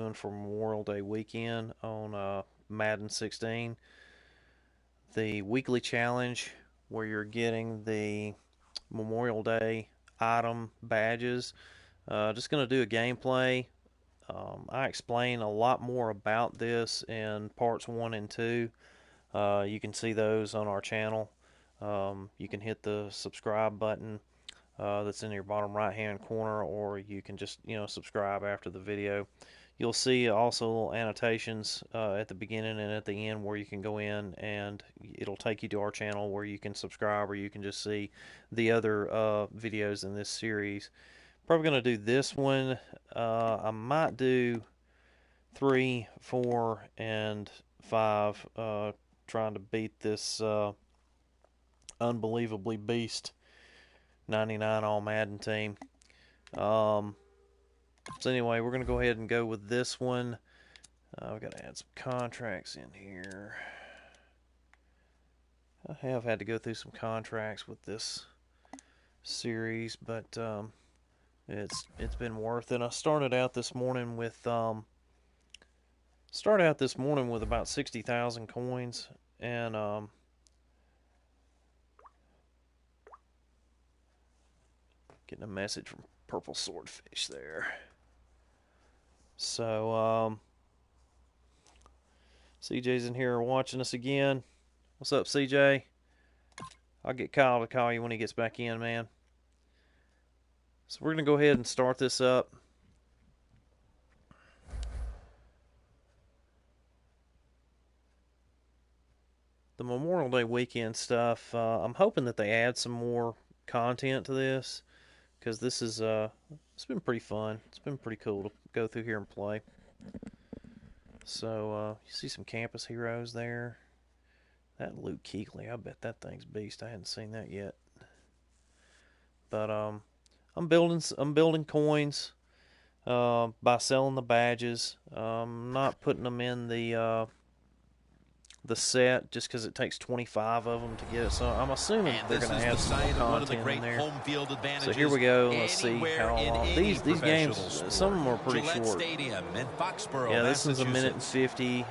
doing for Memorial Day weekend on Madden 16. The weekly challenge where you're getting the Memorial Day item badges. Just going to do a gameplay. I explain a lot more about this in parts 1 and 2. You can see those on our channel. You can hit the subscribe button that's in your bottom right hand corner, or you can just subscribe after the video. You'll see also little annotations at the beginning and at the end where you can go in, and it'll take you to our channel where you can subscribe, or you can just see the other videos in this series. Probably going to do this one. I might do 3, 4, and 5, trying to beat this unbelievably beast 99 all Madden team. So anyway, we're going to go ahead and go with this one. We've got to add some contracts in here. I have had to go through some contracts with this series, but it's been worth it. I started out this morning with about 60,000 coins, and getting a message from Purple Swordfish there. So, CJ's in here watching us again. What's up, CJ? I'll get Kyle to call you when he gets back in, man. So we're going to go ahead and start this up. The Memorial Day weekend stuff, I'm hoping that they add some more content to this, because this is it's been pretty fun. It's been pretty cool to go through here and play. So you see some campus heroes there. That Luke Kuechly, I bet that thing's beast. I hadn't seen that yet. But I'm building coins by selling the badges. I'm not putting them in the set just because it takes 25 of them to get it. So I'm assuming they're going to add some more content in there. So here we go. Let's see how long. These games, some of them are pretty short. Yeah, this is 1:50.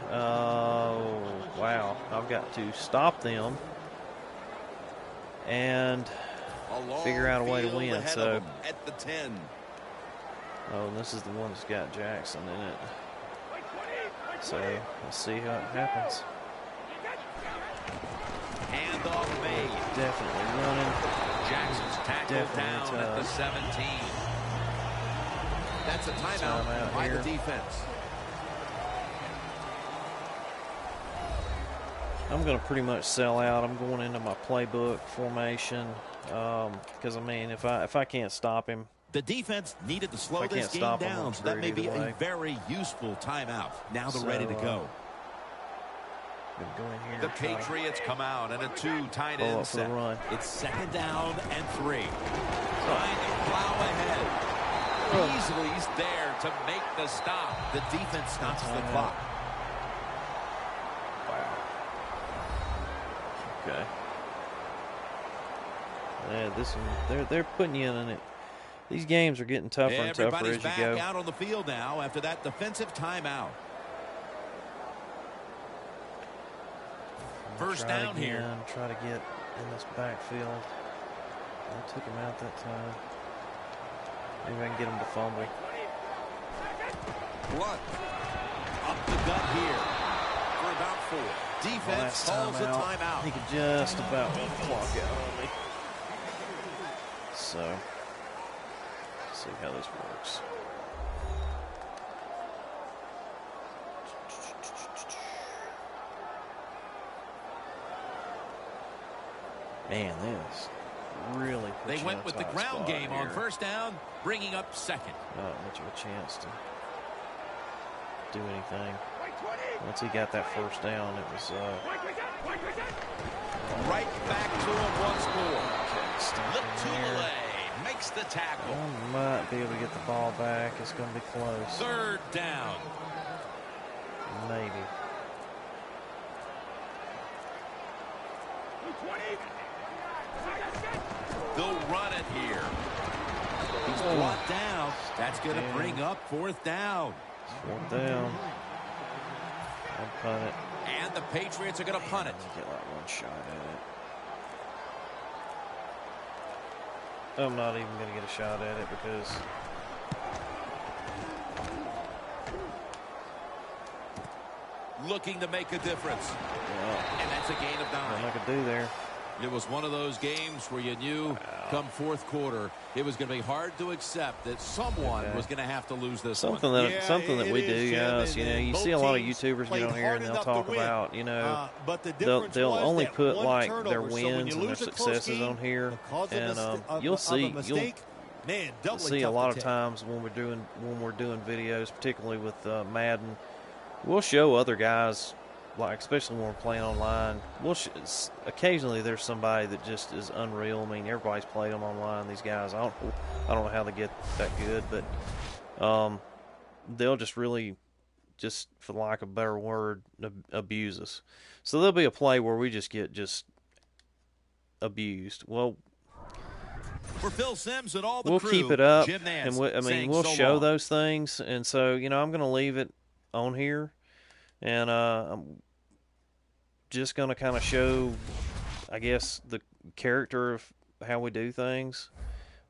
Wow. I've got to stop them and figure out a way to win. So, oh, this is the one that's got Jackson in it. So let's see how it happens. Handoff made. Definitely running. Jackson's tackled down at the 17. That's a timeout by the defense. I'm going to pretty much sell out. I'm going into my playbook formation because, I mean, if I can't stop him. The defense needed to slow this game down, so that may be a very useful timeout. Now they're ready to go. Go in here the Patriots come out and a 2 tight end set. It's 2nd down and 3. Trying to plow ahead. Beasley's there to make the stop. The defense stops the clock. Wow. Okay. Yeah, this one, they're putting you in it. These games are getting tougher and tougher as you go. Everybody's back out on the field now after that defensive timeout. First down here. Try to get in this backfield. I took him out that time. Maybe I can get him to fumble. Blunt. Up the gut here for about 4. Defense calls a timeout. He could just about clock out on me. So, let's see how this works. Man, this really puts They went with the ground game here. On first down, bringing up 2nd. Not much of a chance to do anything. Once he got that first down, it was right back to him once more. Look to the leg, makes the tackle. I might be able to get the ball back. It's going to be close. 3rd down. Maybe. They'll run it here. He's brought down. That's going to bring up 4th down. Fourth down. I'll punt it. And the Patriots are going to punt it. Get like one shot at it. I'm not even going to get a shot at it because looking to make a difference. Yeah. And that's a gain of 9. Nothing I could do there. It was one of those games where you knew come fourth quarter it was going to be hard to accept that someone was going to have to lose this something one. That we do, guys. You know, you see a lot of YouTubers get on here and they'll talk about, you know, they'll only put like their wins and their successes on here, and you'll see a lot of times when we're doing videos, particularly with Madden, we'll show other guys. Like, especially when we're playing online, occasionally there's somebody that just is unreal. I mean, everybody's played them online. These guys, I don't know how they get that good, but they'll just really, just for lack of a better word, abuse us. So there'll be a play where we just get abused. Well, for Phil Simms and all the we'll crew, keep it up, Jim Nance and we'll show those things. And so, you know, I'm going to leave it on here, and I'm just going to kind of show, I guess, the character of how we do things.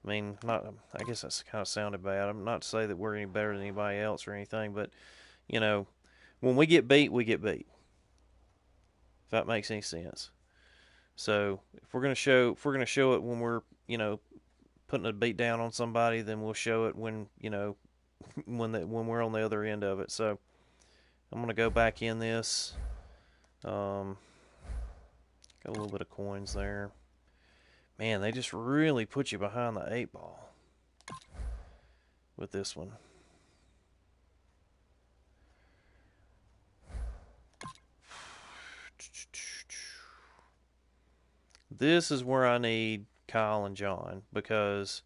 I mean, I guess that's kind of sounded bad. I'm not to say that we're any better than anybody else or anything, but, you know, when we get beat, we get beat. If that makes any sense. So if we're going to show it when we're, you know, putting a beat down on somebody, then we'll show it when, you know, when we're on the other end of it. So I'm going to go back in this. Got a little bit of coins there. Man, they just really put you behind the 8 ball with this one. This is where I need Kyle and John, because,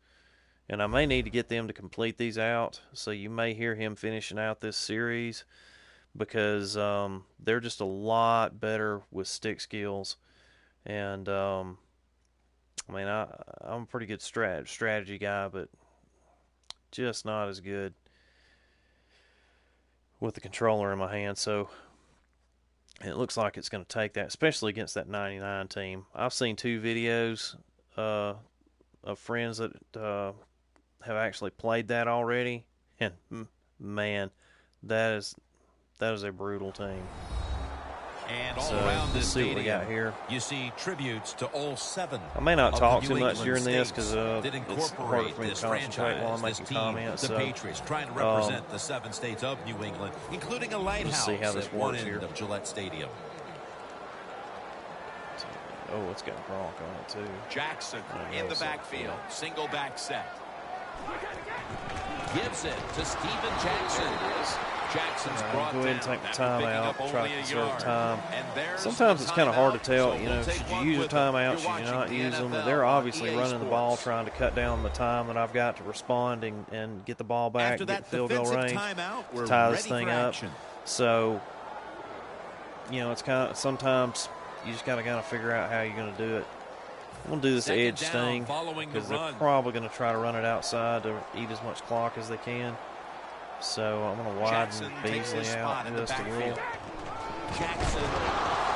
and I may need to get them to complete these out, so you may hear him finishing out this series, because they're just a lot better with stick skills. And I mean, I'm a pretty good strategy guy, but just not as good with the controller in my hand. So it looks like it's going to take that, especially against that 99 team. I've seen 2 videos of friends that have actually played that already, and man, that is a brutal team. And all around this see what we got here. You see tributes to all 7. I may not talk too much during this because it's hard for me to concentrate while I'm making comments. The Patriots trying to represent the 7 states of New England, including a lighthouse at one end of Gillette Stadium. Oh, it's got Gronk on it too. Jackson in the backfield, single back set. Gives it to Steven Jackson. Jackson's brought go ahead and take the timeout, try to conserve time. Sometimes it's kind of hard to tell, you know, should you use your timeout, should you not use them? They're obviously running the ball, trying to cut down the time that I've got to respond and get the ball back, get the field goal range, to tie this thing up. So, you know, it's kind of, sometimes you just got to kind of figure out how you're going to do it. I'm going to do this edge thing because they're probably going to try to run it outside to eat as much clock as they can. So I'm going to widen Beasley out just a little.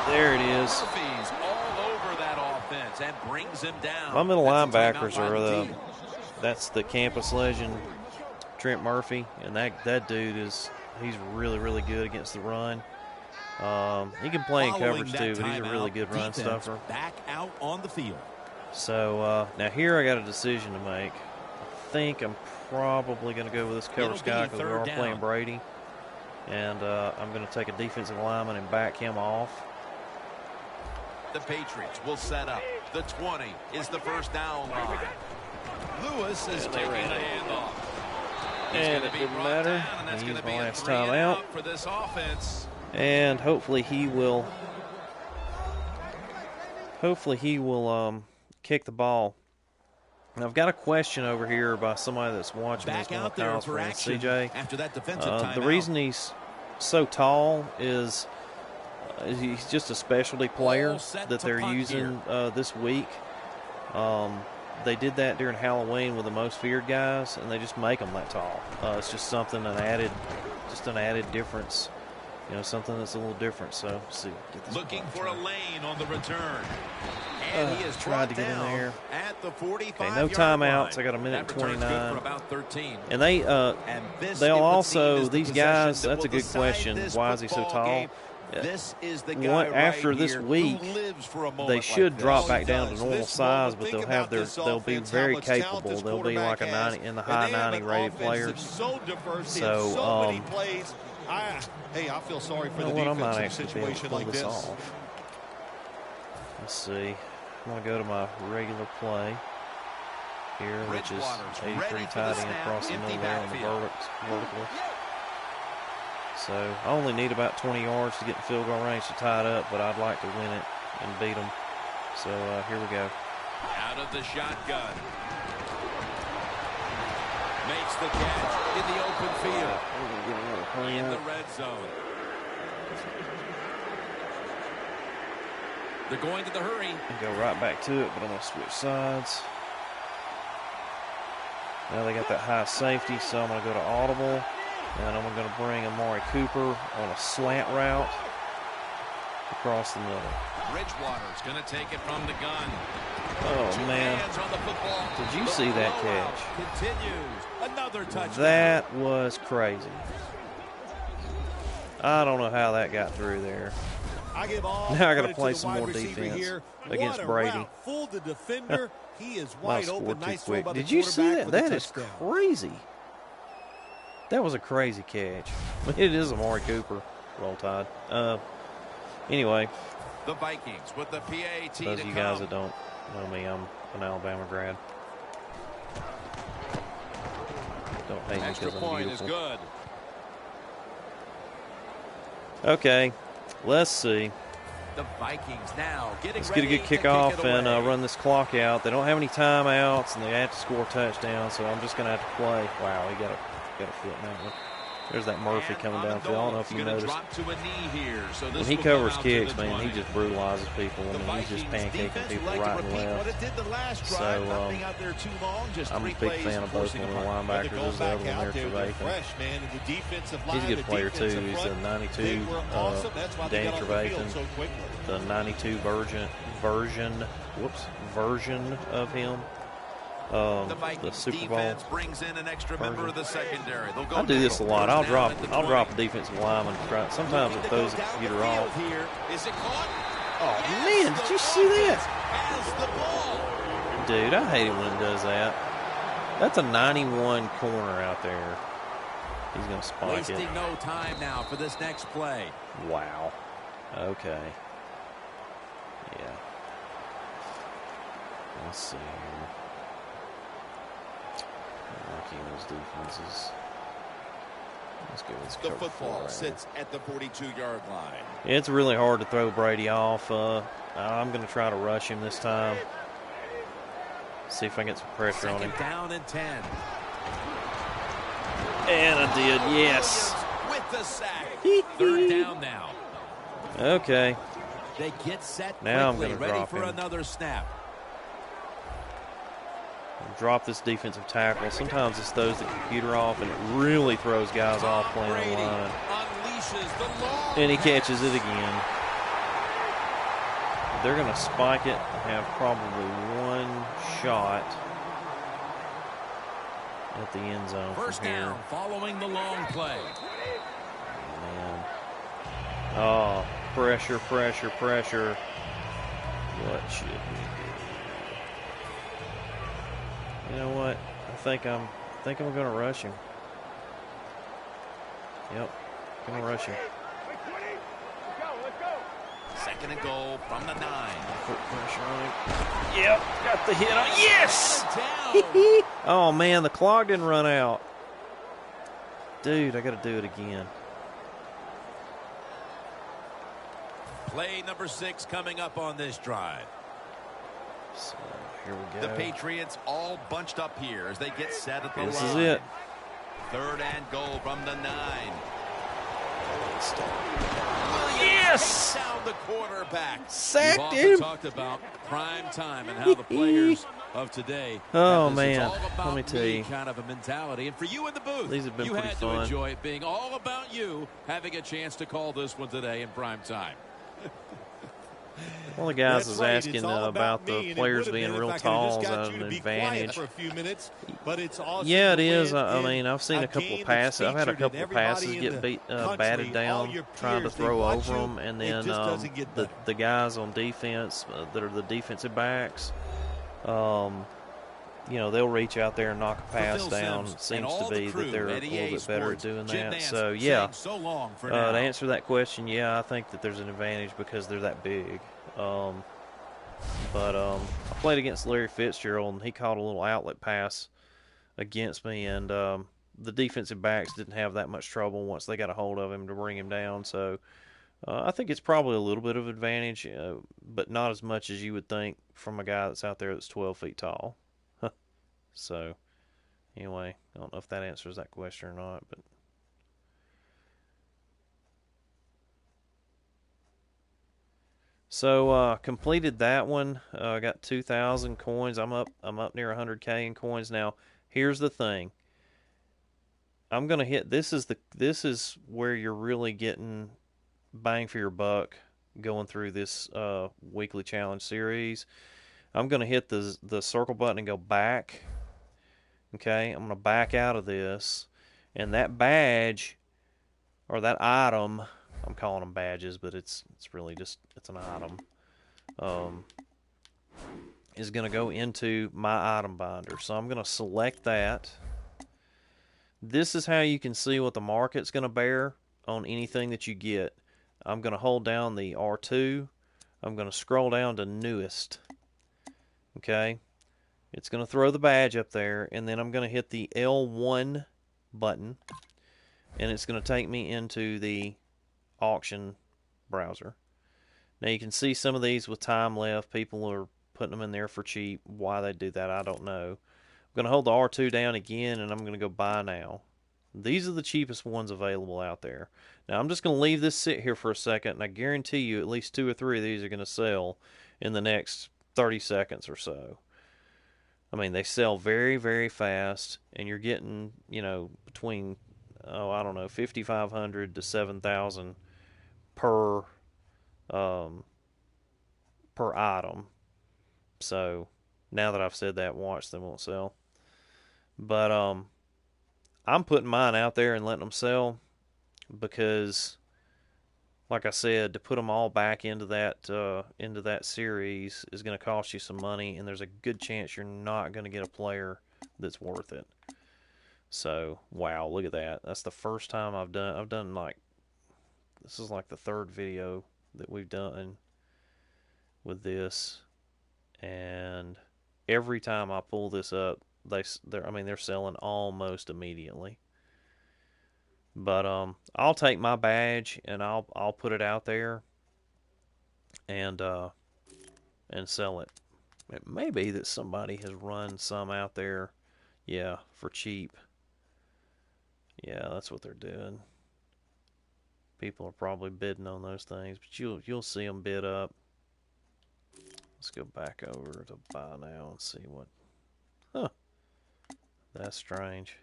There it is. All over that offense and brings him down. My middle linebackers are that's the campus legend Trent Murphy, and that dude he's really, really good against the run. He can play in coverage too, but he's a really good run stuffer. Back out on the field. So now here I got a decision to make. I think I'm probably going to go with this coverage guy because we are playing Brady. And I'm going to take a defensive lineman and back him off. The Patriots will set up. The 20 is the first down line. Lewis is taking a handoff. And it didn't matter. He used my last time out. For this offense. And hopefully he will kick the ball. And I've got a question over here by somebody that's watching this, one of Kyle's friends, CJ. After that defensive the reason he's so tall is he's just a specialty player that they're using this week. They did that during Halloween with the most feared guys, and they just make them that tall. It's just something, an added just an added difference. You know, something that's a little different. So, let's see. Looking for a lane on the return. And he has tried to get in there. At the 45 okay, no timeouts. I got a minute 29. About 13. And they'll also, these guys, that's a good question. Why is he so tall? This is the guy after right this here week, who lives for a moment they should like drop back down to normal size, but they'll have they'll be very capable. They'll be like a 90 in the high 90 rated players. So diverse, so many plays. Hey, I feel sorry for you know the what, defense I might in a actually situation pull like this this. off. Let's see. I'm going to go to my regular play here, which is 83 tight end across the middle there on the vertical. So I only need about 20 yards to get in field goal range to tie it up, but I'd like to win it and beat them. So here we go. Out of the shotgun. Makes the catch in the open field. In the red zone. They're going to the hurry. And go right back to it, but I'm going to switch sides. Now they got that high safety, so I'm going to go to audible. And I'm going to bring Amari Cooper on a slant route across the middle. Bridgewater's going to take it from the gun. Oh, man. Did you see that catch? Continues. Another touchdown. That was crazy. I don't know how that got through there. Now I got to play some more defense against Brady. Fooled the defender. He is wide open. Nice throw by the quarterback. Did you see that? That is crazy. That was a crazy catch. It is Amari Cooper. Roll Tide. Anyway. The Vikings with the PAT. Those of you guys that don't know me, I'm an Alabama grad. Don't hate me because I'm beautiful. Good. Okay, let's see. The Vikings now let's get a good kickoff and run this clock out. They don't have any timeouts, and they have to score a touchdown, so I'm just going to have to play. Wow, he got a foot in that one. There's that Murphy coming downfield. I don't know if you noticed. When he covers kicks, man, he just brutalizes people. I mean, he's just pancaking people right and left. So I'm a big fan of both one of the linebackers. There's the other one there, Trevathan. He's a good player, too. He's a 92 Dan Trevathan, the 92 version of him. The Super Bowl. Brings in an extra member of the secondary. I do this a lot. I'll drop a defensive lineman. Sometimes it throws the computer off. Oh man, did you see that? Dude, I hate it when it does that. That's a 91 corner out there. He's gonna spike it. Wasting no time now for this next play. Wow. Okay. Yeah. Let's see here. Working those defenses. Let's go with the football sits at the 42-yard line. It's really hard to throw Brady off. I'm going to try to rush him this time. See if I can get some pressure on him. Down and 10. And I did, yes. With the sack. Third down now. Okay. They get set now quickly, I'm going to drop for him. Another snap. Drop this defensive tackle. Sometimes it's throws the computer off, and it really throws guys off playing on line. And he catches it again. They're going to spike it and have probably one shot at the end zone. First down, following the long play. Man. Oh, pressure. What should we do? You know what? I think I'm going to rush him. Yep, going to rush him. Second and goal from the 9. Put pressure on him. Yep, got the hit on. Yes! Oh man, the clock didn't run out. Dude, I got to do it again. Play number 6 coming up on this drive. So here we go. The Patriots all bunched up here as they get set at the line. This is it. Third and goal from the 9. Yes! Down the quarterback. Sacked him. Talked about prime time and how the players of today. Oh, This man. is all about Let me tell you. kind of a mentality. And for you in the booth, These have been you pretty had fun. to enjoy it being all about you having a chance to call this one today in prime time. One of the guys That's was right. asking about the players being real tall. Is that an advantage? For a few minutes, but it's awesome. Yeah, it is. I mean, I've seen a couple of passes. I've had a couple of passes in get the batted down trying to throw over them, and It then just doesn't get better. the guys on defense that are the defensive backs, you know, they'll reach out there and knock a pass down. It seems to be that they're a little bit better at doing that. So, yeah, to answer that question, yeah, I think that there's an advantage because they're that big. But I played against Larry Fitzgerald, and he caught a little outlet pass against me, and the defensive backs didn't have that much trouble once they got a hold of him to bring him down. So I think it's probably a little bit of advantage, but not as much as you would think from a guy that's out there that's 12 feet tall. So, anyway, I don't know if that answers that question or not, but so completed that one. I got 2,000 coins. I'm up near 100K in coins now. Here's the thing. I'm gonna hit. This is where you're really getting bang for your buck going through this weekly challenge series. I'm gonna hit the circle button and go back. Okay, I'm going to back out of this, and that badge, or that item, I'm calling them badges, but it's really just, it's an item, is going to go into my item binder. So I'm going to select that. This is how you can see what the market's going to bear on anything that you get. I'm going to hold down the R2. I'm going to scroll down to newest. Okay. It's going to throw the badge up there, and then I'm going to hit the L1 button, and it's going to take me into the auction browser. Now you can see some of these with time left. People are putting them in there for cheap. Why they do that, I don't know. I'm going to hold the R2 down again, and I'm going to go buy now. These are the cheapest ones available out there. Now I'm just going to leave this sit here for a second, and I guarantee you at least 2 or 3 of these are going to sell in the next 30 seconds or so. I mean, they sell very, very fast, and you're getting, you know, between, I don't know, 5,500 to 7,000 per item. So now that I've said that, watch, they won't sell. But I'm putting mine out there and letting them sell because, like I said, to put them all back into that series is going to cost you some money, and there's a good chance you're not going to get a player that's worth it. So, wow, look at that. That's the first time I've done like, this is like the 3rd video that we've done with this, and every time I pull this up, they're selling almost immediately. But I'll take my badge and I'll put it out there and sell it. It may be that somebody has run some out there, yeah, for cheap. Yeah, that's what they're doing. People are probably bidding on those things, but you'll see them bid up. Let's go back over to buy now and see what. Huh. That's strange.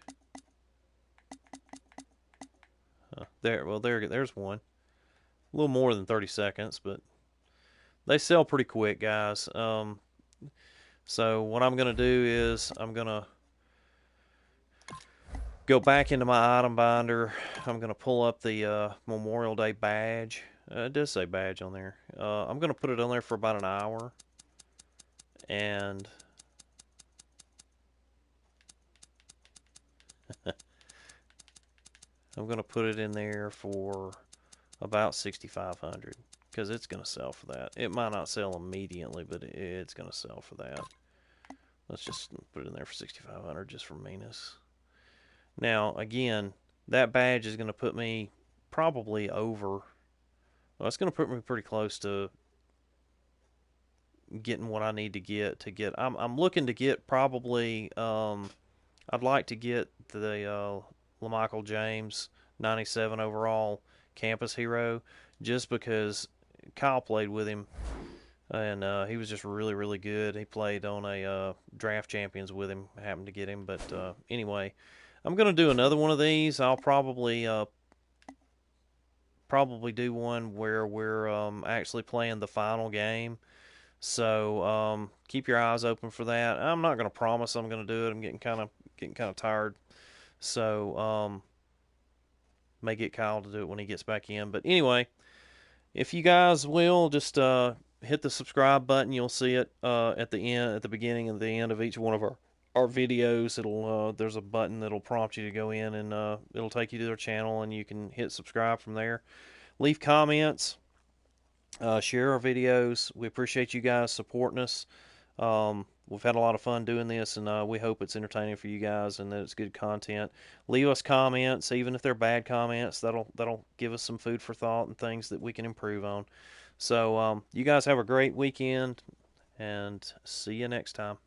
There's one. A little more than 30 seconds, but they sell pretty quick, guys. So what I'm going to do is I'm going to go back into my item binder. I'm going to pull up the Memorial Day badge. It does say badge on there. I'm going to put it on there for about an hour. And I'm going to put it in there for about 6,500 because it's going to sell for that. It might not sell immediately, but it's going to sell for that. Let's just put it in there for 6,500 just for meanness. Now, again, that badge is going to put me probably over. Well, it's going to put me pretty close to getting what I need to get. I'm looking to get probably. I'd like to get the LaMichael James 97 overall campus hero, just because Kyle played with him and he was just really, really good. He played on a draft champions with him, happened to get him. But anyway, I'm going to do another one of these. I'll probably do one where we're actually playing the final game. So keep your eyes open for that. I'm not going to promise I'm going to do it. I'm getting kind of tired. So may get Kyle to do it when he gets back in. But anyway, if you guys will just hit the subscribe button, you'll see it at the end, at the beginning and the end of each one of our videos. It'll there's a button that'll prompt you to go in, and it'll take you to their channel, and you can hit subscribe from there. Leave comments, share our videos. We appreciate you guys supporting us. We've had a lot of fun doing this, and we hope it's entertaining for you guys and that it's good content. Leave us comments, even if they're bad comments. That'll give us some food for thought and things that we can improve on. So you guys have a great weekend, and see you next time.